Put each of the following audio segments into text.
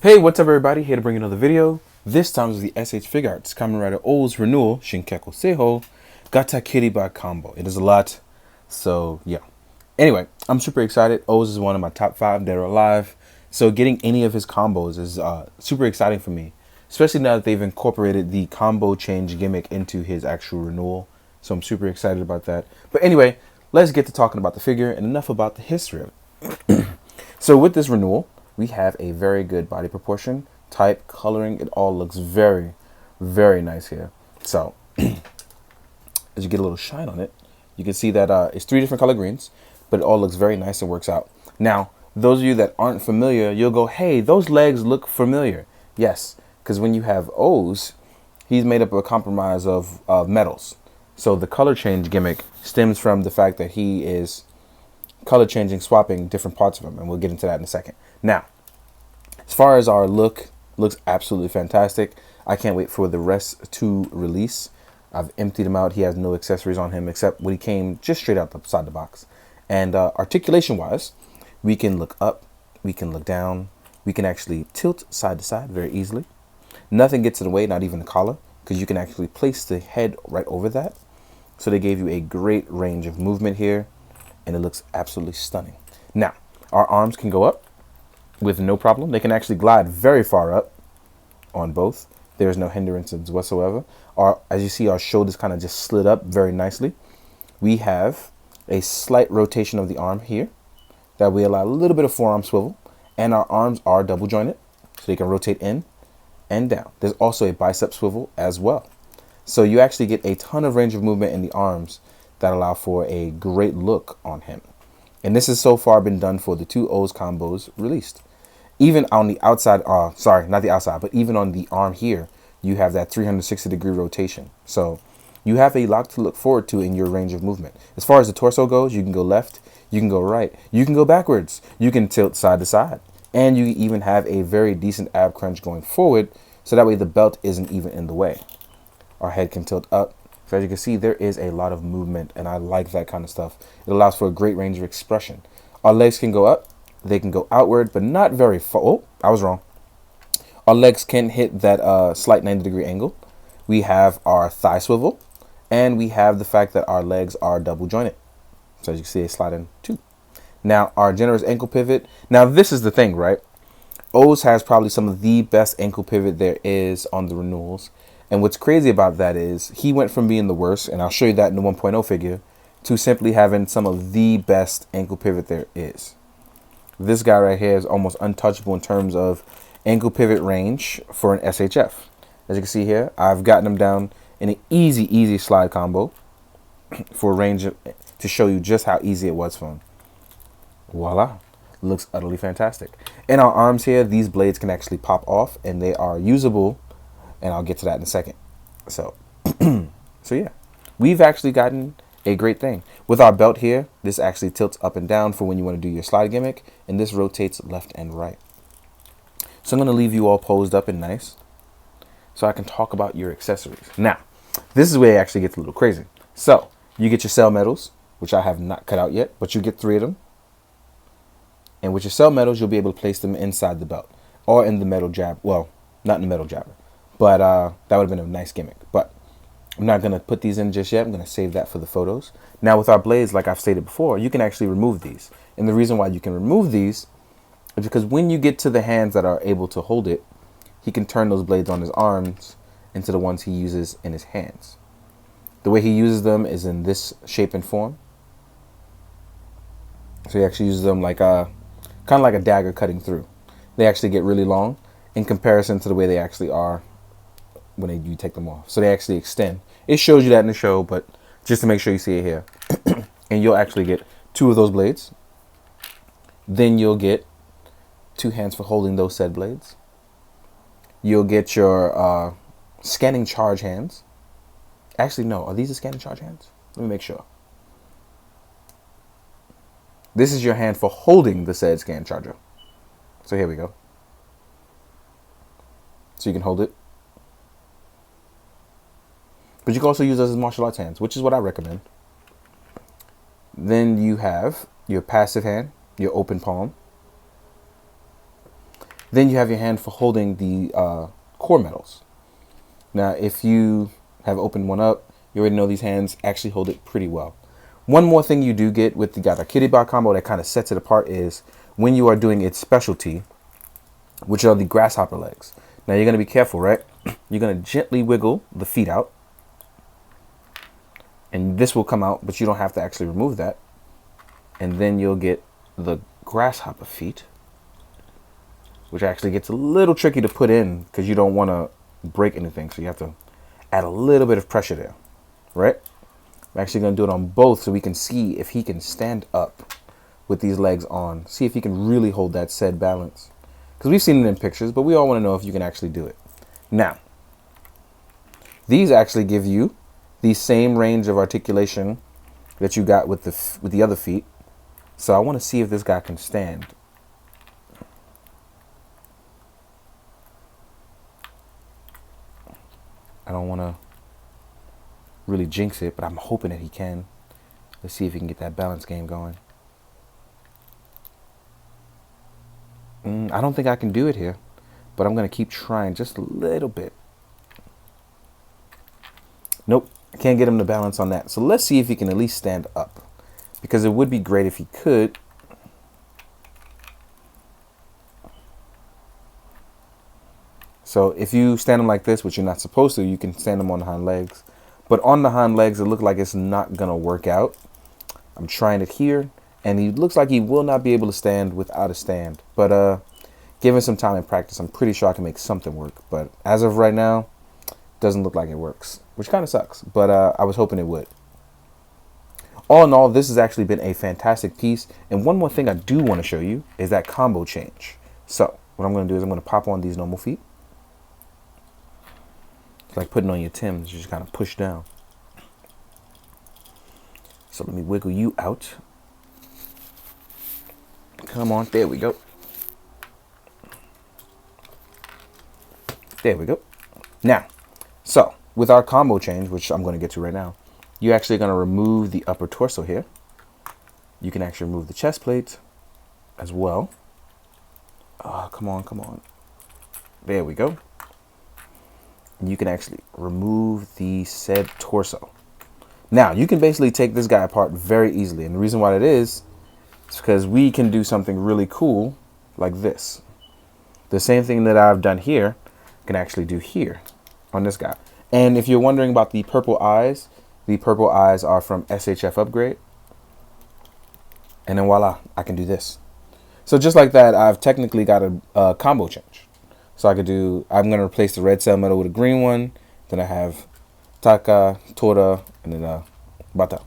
Hey, what's up everybody? Here to bring another video. This time is the SH Figuarts Kamen Rider OOO's renewal, Shinkocchou Seihou, Gatakiriba combo. It is a lot, so yeah. Anyway, I'm super excited. OOO is one of my top 5 dead or alive, so getting any of his combos is super exciting for me, especially now that they've incorporated the combo change gimmick into his actual renewal. So I'm super excited about that. But anyway, let's get to talking about the figure and enough about the history of it. So with this renewal, we have a very good body proportion, type, coloring. It all looks very, very nice here. So as you get a little shine on it, you can see that it's 3 different color greens, but it all looks very nice and works out. Now, those of you that aren't familiar, you'll go, hey, those legs look familiar. Yes, because when you have O's, he's made up of a compromise of metals. So the color change gimmick stems from the fact that he is color changing, swapping different parts of him, and we'll get into that in a second. Now, as far as our looks absolutely fantastic. I can't wait for the rest to release. I've emptied him out. He has no accessories on him except when he came just straight outside the box. And articulation wise, we can look up, we can look down, we can actually tilt side to side very easily. Nothing gets in the way, not even the collar, because you can actually place the head right over that. So they gave you a great range of movement here, and it looks absolutely stunning. Now, our arms can go up with no problem. They can actually glide very far up on both. There's no hindrances whatsoever. As you see, our shoulders kind of just slid up very nicely. We have a slight rotation of the arm here that we allow a little bit of forearm swivel, and our arms are double jointed, so they can rotate in and down. There's also a bicep swivel as well. So you actually get a ton of range of movement in the arms that allow for a great look on him. And this has so far been done for the 2 O's combos released. Even on the outside, sorry, not the outside, but even on the arm here, you have that 360-degree rotation. So you have a lot to look forward to in your range of movement. As far as the torso goes, you can go left, you can go right, you can go backwards, you can tilt side to side, and you even have a very decent ab crunch going forward, so that way the belt isn't even in the way. Our head can tilt up. So as you can see, there is a lot of movement, and I like that kind of stuff. It allows for a great range of expression. Our legs can go up, they can go outward, but not very far. Oh, I was wrong. Our legs can hit that slight 90-degree angle. We have our thigh swivel, and we have the fact that our legs are double jointed. So as you can see, they slide in too. Now, our generous ankle pivot. Now, this is the thing, right? OOO's has probably some of the best ankle pivot there is on the renewals. And what's crazy about that is he went from being the worst, and I'll show you that in the 1.0 figure, to simply having some of the best ankle pivot there is. This guy right here is almost untouchable in terms of ankle pivot range for an SHF. As you can see here, I've gotten him down in an easy slide combo for range to show you just how easy it was for him. Voila. Looks utterly fantastic. In our arms here, these blades can actually pop off, and they are usable, and I'll get to that in a second. So, so yeah, we've actually gotten a great thing. With our belt here, this actually tilts up and down for when you want to do your slide gimmick, and this rotates left and right. So I'm going to leave you all posed up and nice so I can talk about your accessories. Now, this is where it actually gets a little crazy. So you get your cell medals, which I have not cut out yet, but you get 3 of them. And with your cell medals, you'll be able to place them inside the belt or in the metal jab. Well, not in the metal jabber, but that would have been a nice gimmick. But I'm not going to put these in just yet. I'm going to save that for the photos. Now, with our blades, like I've stated before, you can actually remove these. And the reason why you can remove these is because when you get to the hands that are able to hold it, he can turn those blades on his arms into the ones he uses in his hands. The way he uses them is in this shape and form. So he actually uses them like kind of like a dagger cutting through. They actually get really long in comparison to the way they actually are when you take them off. So they actually extend. It shows you that in the show, but just to make sure you see it here. And you'll actually get 2 of those blades. Then you'll get 2 hands for holding those said blades. You'll get your scanning charge hands. Actually, no. Are these the scanning charge hands? Let me make sure. This is your hand for holding the said scan charger. So here we go. So you can hold it. But you can also use those as martial arts hands, which is what I recommend. Then you have your passive hand, your open palm. Then you have your hand for holding the core medals. Now, if you have opened one up, you already know these hands actually hold it pretty well. One more thing you do get with the Gatakiriba combo that kind of sets it apart is when you are doing its specialty, which are the grasshopper legs. Now, you're going to be careful, right? You're going to gently wiggle the feet out. And this will come out, but you don't have to actually remove that. And then you'll get the grasshopper feet, which actually gets a little tricky to put in because you don't want to break anything. So you have to add a little bit of pressure there, right? I'm actually going to do it on both so we can see if he can stand up with these legs on. See if he can really hold that said balance. Because we've seen it in pictures, but we all want to know if you can actually do it. Now, these actually give you the same range of articulation that you got with the other feet. So I want to see if this guy can stand. I don't want to really jinx it, but I'm hoping that he can. Let's see if he can get that balance game going. I don't think I can do it here, but I'm going to keep trying just a little bit. Nope, I can't get him to balance on that. So let's see if he can at least stand up, because it would be great if he could. So if you stand him like this, which you're not supposed to, you can stand him on the hind legs. But on the hind legs, it looks like it's not going to work out. I'm trying it here, and he looks like he will not be able to stand without a stand. But given some time and practice, I'm pretty sure I can make something work. But as of right now, doesn't look like it works, which kind of sucks. But I was hoping it would. All in all, this has actually been a fantastic piece. And one more thing I do want to show you is that combo change. So what I'm going to do is I'm going to pop on these normal feet. It's like putting on your Timbs, you just kind of push down. So let me wiggle you out. Come on, there we go. There we go. Now, so with our combo change, which I'm going to get to right now, you're actually going to remove the upper torso here. You can actually remove the chest plate as well. Come on, come on. There we go. You can actually remove the said torso. Now, you can basically take this guy apart very easily. And the reason why that is because we can do something really cool like this. The same thing that I've done here, I can actually do here on this guy. And if you're wondering about the purple eyes are from SHF Upgrade. And then voila, I can do this. So just like that, I've technically got a combo change. So I could do, I'm going to replace the red cell medal with a green one. Then I have Taka, Tora, and then Bata.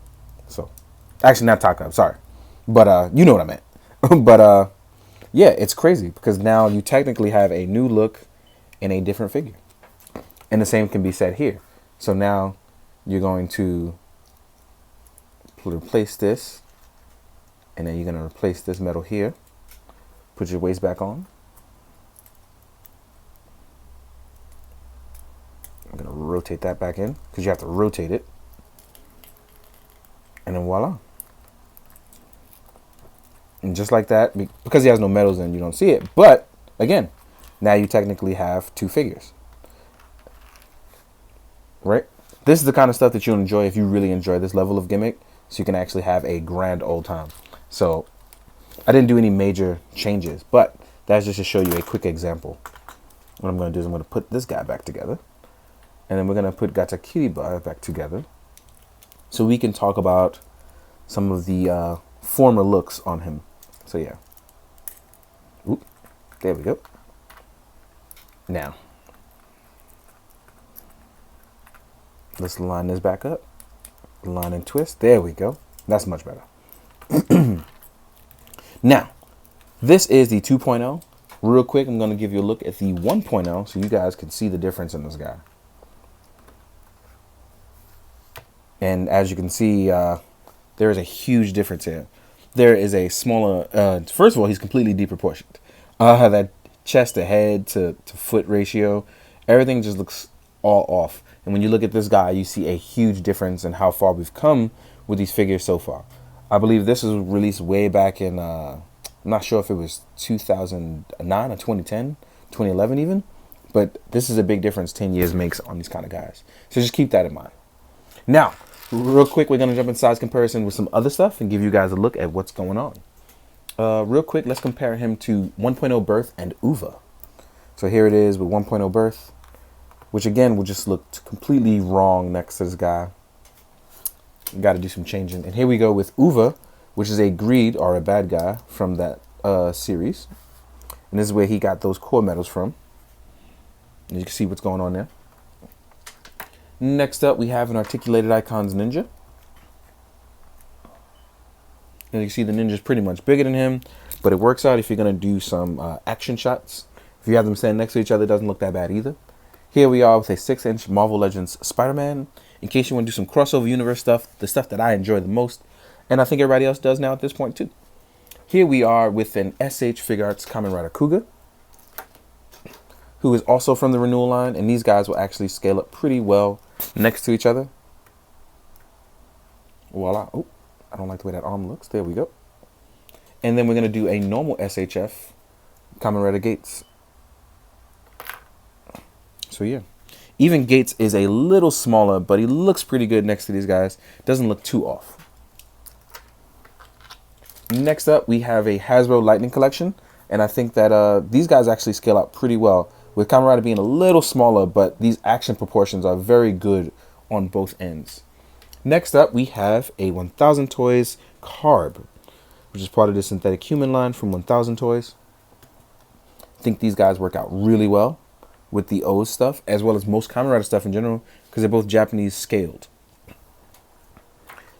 So, actually not Taka, I'm sorry. But you know what I meant. But yeah, it's crazy because now you technically have a new look in a different figure. And the same can be said here. So now you're going to replace this. And then you're going to replace this medal here. Put your waist back on. I'm going to rotate that back in because you have to rotate it. And then voila. And just like that, because he has no medals in, you don't see it. But again, now you technically have two figures. Right? This is the kind of stuff that you'll enjoy if you really enjoy this level of gimmick. So you can actually have a grand old time. So I didn't do any major changes, but that's just to show you a quick example. What I'm going to do is I'm going to put this guy back together. And then we're going to put Gatakiriba back together so we can talk about some of the former looks on him. So yeah. Oop, there we go. Now, let's line this back up. Line and twist. There we go. That's much better. Now, this is the 2.0. Real quick, I'm going to give you a look at the 1.0 so you guys can see the difference in this guy. And as you can see, there is a huge difference here. There is a smaller, first of all, he's completely deproportioned. That chest to head to foot ratio, everything just looks all off. And when you look at this guy, you see a huge difference in how far we've come with these figures so far. I believe this was released way back in I'm not sure if it was 2009 or 2010, 2011 even. But this is a big difference 10 years makes on these kind of guys. So just keep that in mind. Now, real quick, we're going to jump in size comparison with some other stuff and give you guys a look at what's going on. Real quick, let's compare him to 1.0 Birth and UVA. So here it is with 1.0 Birth, which again will just look completely wrong next to this guy. Got to do some changing. And here we go with UVA, which is a greed or a bad guy from that series. And this is where he got those core medals from. And you can see what's going on there. Next up, we have an articulated icons ninja. And you can see the ninja's pretty much bigger than him, but it works out if you're going to do some action shots. If you have them standing next to each other, it doesn't look that bad either. Here we are with a 6-inch Marvel Legends Spider-Man. In case you want to do some crossover universe stuff, the stuff that I enjoy the most, and I think everybody else does now at this point too. Here we are with an SH Figuarts Kamen Rider Kuga, who is also from the renewal line, and these guys will actually scale up pretty well next to each other. Voila. Oh, I don't like the way that arm looks. There we go. And then we're going to do a normal SHF Kamen Rider Gates. So yeah, even Gates is a little smaller, but he looks pretty good next to these guys. Doesn't look too off. Next up, we have a Hasbro Lightning Collection, and I think that these guys actually scale out pretty well, with Kamen Rider being a little smaller, but these action proportions are very good on both ends. Next up, we have a 1000 Toys Carb, which is part of the synthetic human line from 1000 Toys. I think these guys work out really well with the O stuff, as well as most Kamen Rider stuff in general, because they're both Japanese scaled.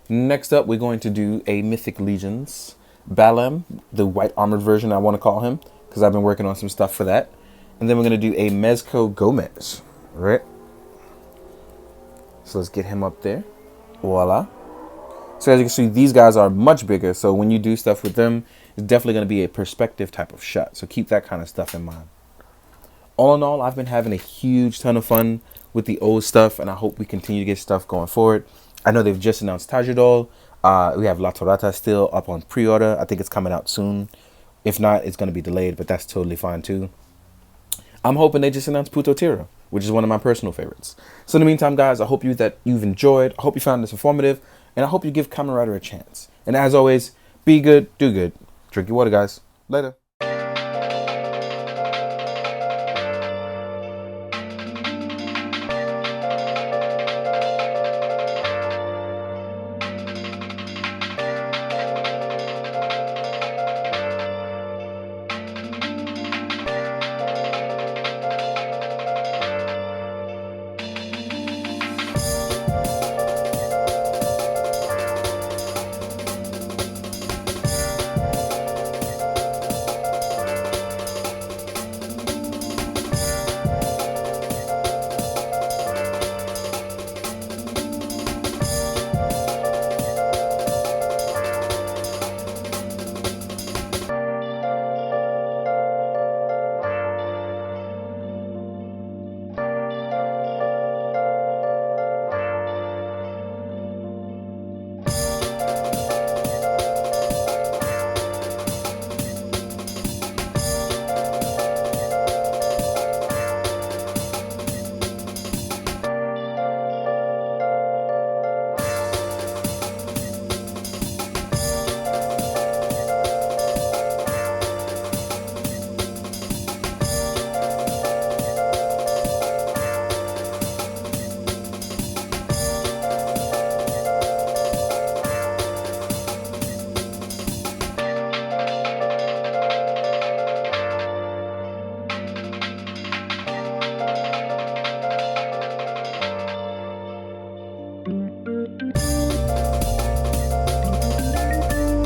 Next up, we're going to do a Mythic Legions Balam, the white armored version, I want to call him, because I've been working on some stuff for that. And then we're going to do a Mezco Gomez, right? So let's get him up there. Voila. So as you can see, these guys are much bigger, so when you do stuff with them, it's definitely going to be a perspective type of shot. So keep that kind of stuff in mind. All in all, I've been having a huge ton of fun with the old stuff, and I hope we continue to get stuff going forward. I know they've just announced Tajidol. We have La Torata still up on pre-order. I think it's coming out soon. If not, it's going to be delayed, but that's totally fine too. I'm hoping they just announced Puto Tiro, which is one of my personal favorites. So in the meantime, guys, I hope you've enjoyed. I hope you found this informative, and I hope you give Kamen Rider a chance. And as always, be good, do good. Drink your water, guys. Later.